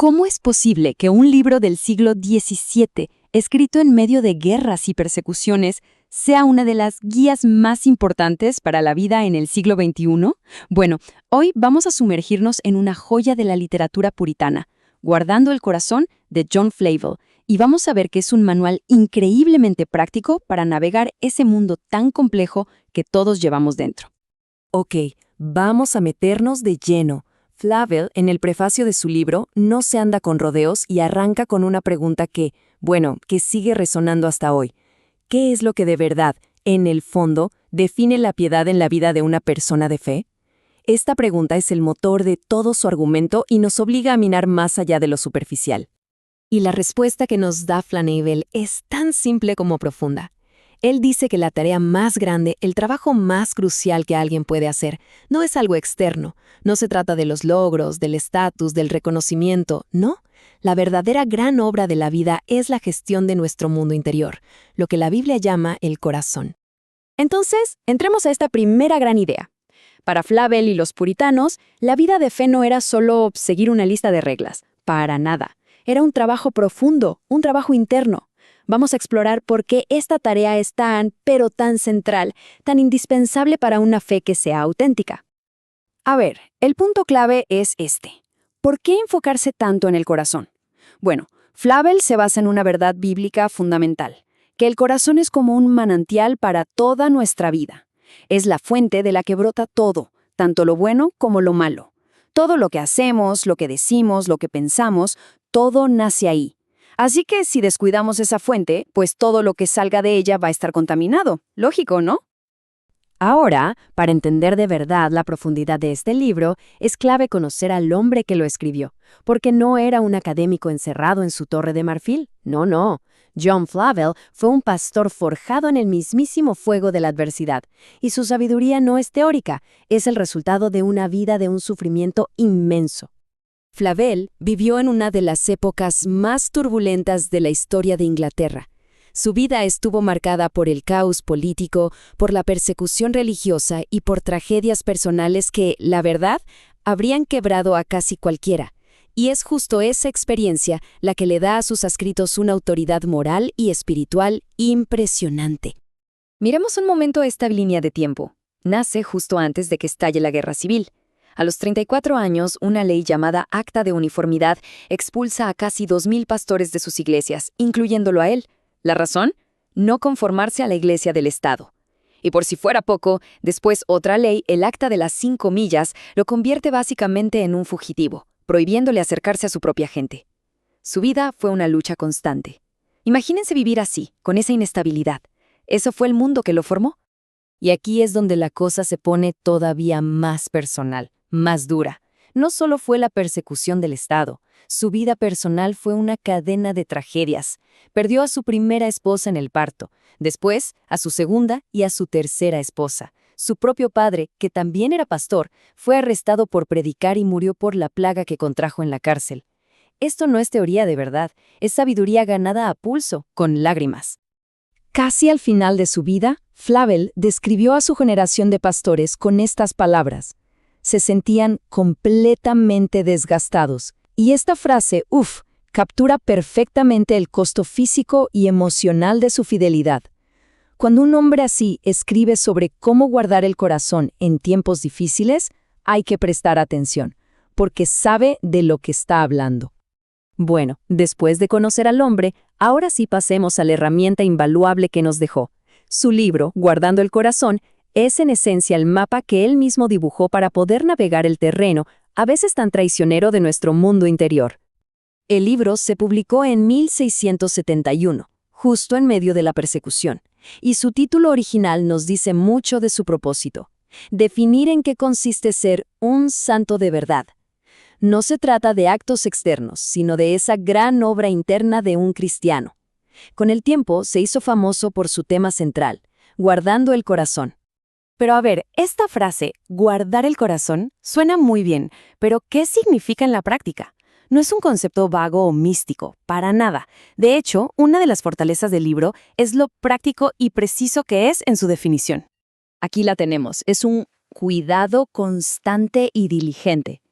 ¿Cómo es posible que un libro del siglo XVII, escrito en medio de guerras y persecuciones, sea una de las guías más importantes para la vida en el siglo XXI? Bueno, hoy vamos a sumergirnos en una joya de la literatura puritana, Guardando el corazón, de John Flavel, y vamos a ver que es un manual increíblemente práctico para navegar ese mundo tan complejo que todos llevamos dentro. Ok, vamos a meternos de lleno. Flavel, en el prefacio de su libro, no se anda con rodeos y arranca con una pregunta que sigue resonando hasta hoy. ¿Qué es lo que de verdad, en el fondo, define la piedad en la vida de una persona de fe? Esta pregunta es el motor de todo su argumento y nos obliga a mirar más allá de lo superficial. Y la respuesta que nos da Flavel es tan simple como profunda. Él dice que la tarea más grande, el trabajo más crucial que alguien puede hacer, no es algo externo. No se trata de los logros, del estatus, del reconocimiento, no. La verdadera gran obra de la vida es la gestión de nuestro mundo interior, lo que la Biblia llama el corazón. Entonces, entremos a esta primera gran idea. Para Flavel y los puritanos, la vida de fe no era solo seguir una lista de reglas, para nada. Era un trabajo profundo, un trabajo interno. Vamos a explorar por qué esta tarea es pero tan central, tan indispensable para una fe que sea auténtica. A ver, el punto clave es este. ¿Por qué enfocarse tanto en el corazón? Bueno, Flavel se basa en una verdad bíblica fundamental, que el corazón es como un manantial para toda nuestra vida. Es la fuente de la que brota todo, tanto lo bueno como lo malo. Todo lo que hacemos, lo que decimos, lo que pensamos, todo nace ahí. Así que si descuidamos esa fuente, pues todo lo que salga de ella va a estar contaminado. Lógico, ¿no? Ahora, para entender de verdad la profundidad de este libro, es clave conocer al hombre que lo escribió, porque no era un académico encerrado en su torre de marfil. No. John Flavel fue un pastor forjado en el mismísimo fuego de la adversidad, y su sabiduría no es teórica, es el resultado de una vida de un sufrimiento inmenso. Flavel vivió en una de las épocas más turbulentas de la historia de Inglaterra. Su vida estuvo marcada por el caos político, por la persecución religiosa y por tragedias personales que, la verdad, habrían quebrado a casi cualquiera. Y es justo esa experiencia la que le da a sus escritos una autoridad moral y espiritual impresionante. Miremos un momento esta línea de tiempo. Nace justo antes de que estalle la Guerra Civil. A los 34 años, una ley llamada Acta de Uniformidad expulsa a casi 2,000 pastores de sus iglesias, incluyéndolo a él. ¿La razón? No conformarse a la iglesia del Estado. Y por si fuera poco, después otra ley, el Acta de las 5 millas, lo convierte básicamente en un fugitivo, prohibiéndole acercarse a su propia gente. Su vida fue una lucha constante. Imagínense vivir así, con esa inestabilidad. ¿Eso fue el mundo que lo formó? Y aquí es donde la cosa se pone todavía más personal, más dura. No solo fue la persecución del Estado, su vida personal fue una cadena de tragedias. Perdió a su primera esposa en el parto, después a su segunda y a su tercera esposa. Su propio padre, que también era pastor, fue arrestado por predicar y murió por la plaga que contrajo en la cárcel. Esto no es teoría de verdad, es sabiduría ganada a pulso, con lágrimas. Casi al final de su vida, Flavel describió a su generación de pastores con estas palabras. Se sentían completamente desgastados. Y esta frase, captura perfectamente el costo físico y emocional de su fidelidad. Cuando un hombre así escribe sobre cómo guardar el corazón en tiempos difíciles, hay que prestar atención, porque sabe de lo que está hablando. Bueno, después de conocer al hombre, ahora sí pasemos a la herramienta invaluable que nos dejó. Su libro, Guardando el corazón, es en esencia el mapa que él mismo dibujó para poder navegar el terreno, a veces tan traicionero de nuestro mundo interior. El libro se publicó en 1671, justo en medio de la persecución, y su título original nos dice mucho de su propósito: definir en qué consiste ser un santo de verdad. No se trata de actos externos, sino de esa gran obra interna de un cristiano. Con el tiempo se hizo famoso por su tema central, guardando el corazón. Pero a ver, esta frase, guardar el corazón, suena muy bien, pero ¿qué significa en la práctica? No es un concepto vago o místico, para nada. De hecho, una de las fortalezas del libro es lo práctico y preciso que es en su definición. Aquí la tenemos, es un cuidado constante y diligente.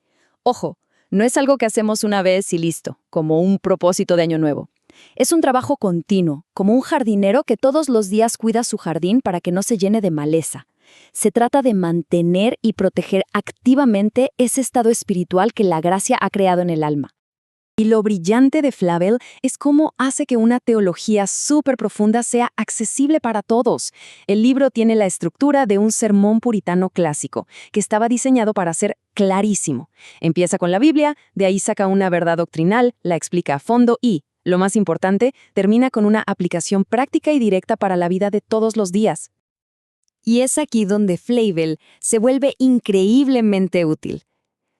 Ojo, No es algo que hacemos una vez y listo, como un propósito de año nuevo. Es un trabajo continuo, como un jardinero que todos los días cuida su jardín para que no se llene de maleza. Se trata de mantener y proteger activamente ese estado espiritual que la gracia ha creado en el alma. Y lo brillante de Flavel es cómo hace que una teología súper profunda sea accesible para todos. El libro tiene la estructura de un sermón puritano clásico, que estaba diseñado para ser clarísimo. Empieza con la Biblia, de ahí saca una verdad doctrinal, la explica a fondo y, lo más importante, termina con una aplicación práctica y directa para la vida de todos los días. Y es aquí donde Flavel se vuelve increíblemente útil.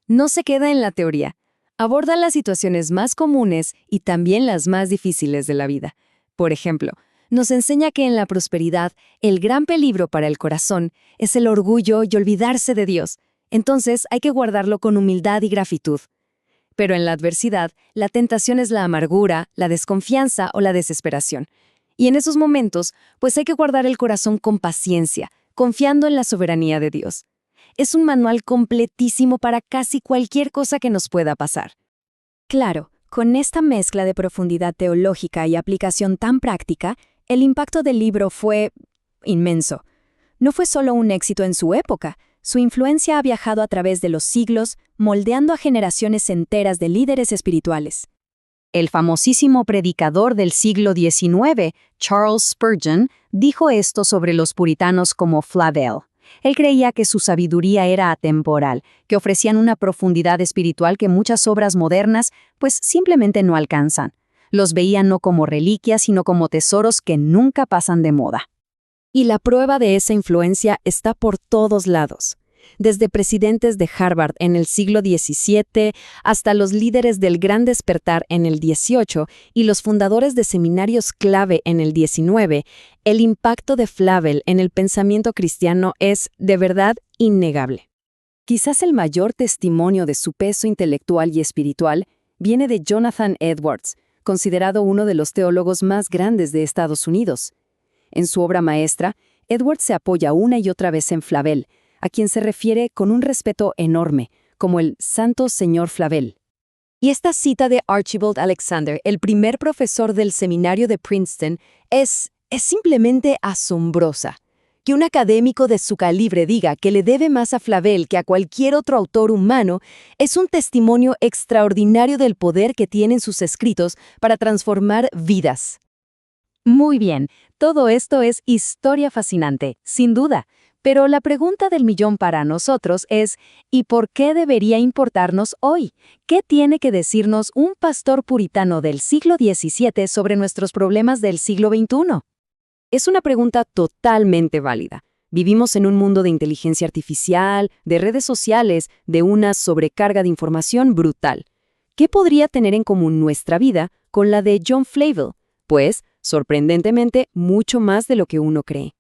No se queda en la teoría. Aborda las situaciones más comunes y también las más difíciles de la vida. Por ejemplo, nos enseña que en la prosperidad, el gran peligro para el corazón es el orgullo y olvidarse de Dios. Entonces hay que guardarlo con humildad y gratitud. Pero en la adversidad, la tentación es la amargura, la desconfianza o la desesperación. Y en esos momentos, pues hay que guardar el corazón con paciencia, confiando en la soberanía de Dios. Es un manual completísimo para casi cualquier cosa que nos pueda pasar. Claro, con esta mezcla de profundidad teológica y aplicación tan práctica, el impacto del libro fue inmenso. No fue solo un éxito en su época, su influencia ha viajado a través de los siglos, moldeando a generaciones enteras de líderes espirituales. El famosísimo predicador del siglo XIX, Charles Spurgeon, dijo esto sobre los puritanos como Flavel. Él creía que su sabiduría era atemporal, que ofrecían una profundidad espiritual que muchas obras modernas pues simplemente no alcanzan. Los veía no como reliquias, sino como tesoros que nunca pasan de moda. Y la prueba de esa influencia está por todos lados. Desde presidentes de Harvard en el siglo XVII hasta los líderes del Gran Despertar en el XVIII y los fundadores de seminarios clave en el XIX, el impacto de Flavel en el pensamiento cristiano es, de verdad, innegable. Quizás el mayor testimonio de su peso intelectual y espiritual viene de Jonathan Edwards, considerado uno de los teólogos más grandes de Estados Unidos. En su obra maestra, Edwards se apoya una y otra vez en Flavel, a quien se refiere con un respeto enorme, como el Santo Señor Flavel. Y esta cita de Archibald Alexander, el primer profesor del seminario de Princeton, es simplemente asombrosa. Que un académico de su calibre diga que le debe más a Flavel que a cualquier otro autor humano es un testimonio extraordinario del poder que tienen sus escritos para transformar vidas. Muy bien, todo esto es historia fascinante, sin duda. Pero la pregunta del millón para nosotros es, ¿y por qué debería importarnos hoy? ¿Qué tiene que decirnos un pastor puritano del siglo XVII sobre nuestros problemas del siglo XXI? Es una pregunta totalmente válida. Vivimos en un mundo de inteligencia artificial, de redes sociales, de una sobrecarga de información brutal. ¿Qué podría tener en común nuestra vida con la de John Flavel? Pues, sorprendentemente, mucho más de lo que uno cree.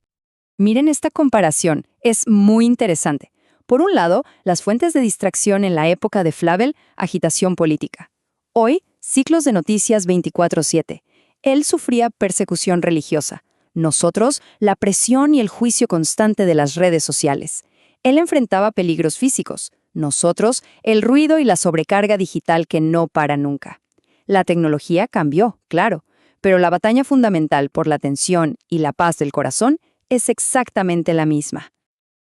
Miren esta comparación, es muy interesante. Por un lado, las fuentes de distracción en la época de Flavel, agitación política. Hoy, ciclos de noticias 24/7. Él sufría persecución religiosa. Nosotros, la presión y el juicio constante de las redes sociales. Él enfrentaba peligros físicos. Nosotros, el ruido y la sobrecarga digital que no para nunca. La tecnología cambió, claro, pero la batalla fundamental por la atención y la paz del corazón es exactamente la misma.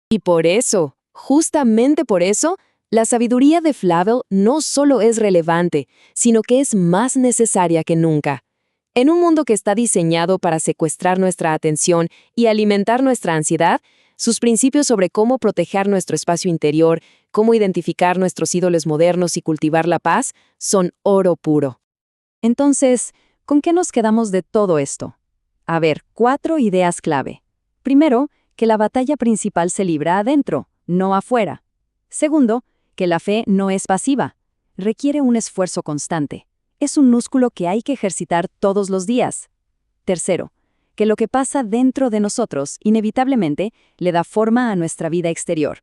Y por eso, justamente por eso, la sabiduría de Flavel no solo es relevante, sino que es más necesaria que nunca. En un mundo que está diseñado para secuestrar nuestra atención y alimentar nuestra ansiedad, sus principios sobre cómo proteger nuestro espacio interior, cómo identificar nuestros ídolos modernos y cultivar la paz, son oro puro. Entonces, ¿con qué nos quedamos de todo esto? A ver, 4 ideas clave. Primero, que la batalla principal se libra adentro, no afuera. Segundo, que la fe no es pasiva. Requiere un esfuerzo constante. Es un músculo que hay que ejercitar todos los días. Tercero, que lo que pasa dentro de nosotros, inevitablemente, le da forma a nuestra vida exterior.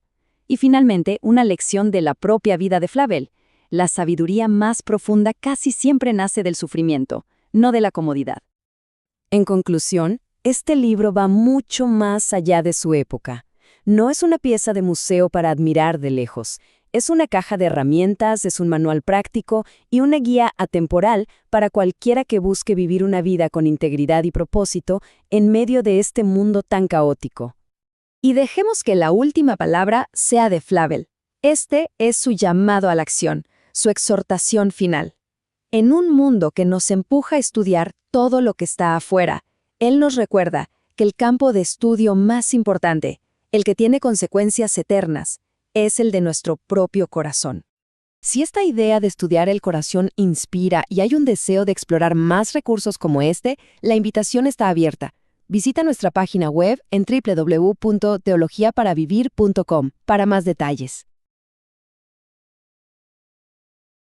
Y finalmente, una lección de la propia vida de Flavel. La sabiduría más profunda casi siempre nace del sufrimiento, no de la comodidad. En conclusión, este libro va mucho más allá de su época. No es una pieza de museo para admirar de lejos. Es una caja de herramientas, es un manual práctico y una guía atemporal para cualquiera que busque vivir una vida con integridad y propósito en medio de este mundo tan caótico. Y dejemos que la última palabra sea de Flavel. Este es su llamado a la acción, su exhortación final. En un mundo que nos empuja a estudiar todo lo que está afuera, él nos recuerda que el campo de estudio más importante, el que tiene consecuencias eternas, es el de nuestro propio corazón. Si esta idea de estudiar el corazón inspira y hay un deseo de explorar más recursos como este, la invitación está abierta. Visita nuestra página web en www.teologiaparavivir.com para más detalles.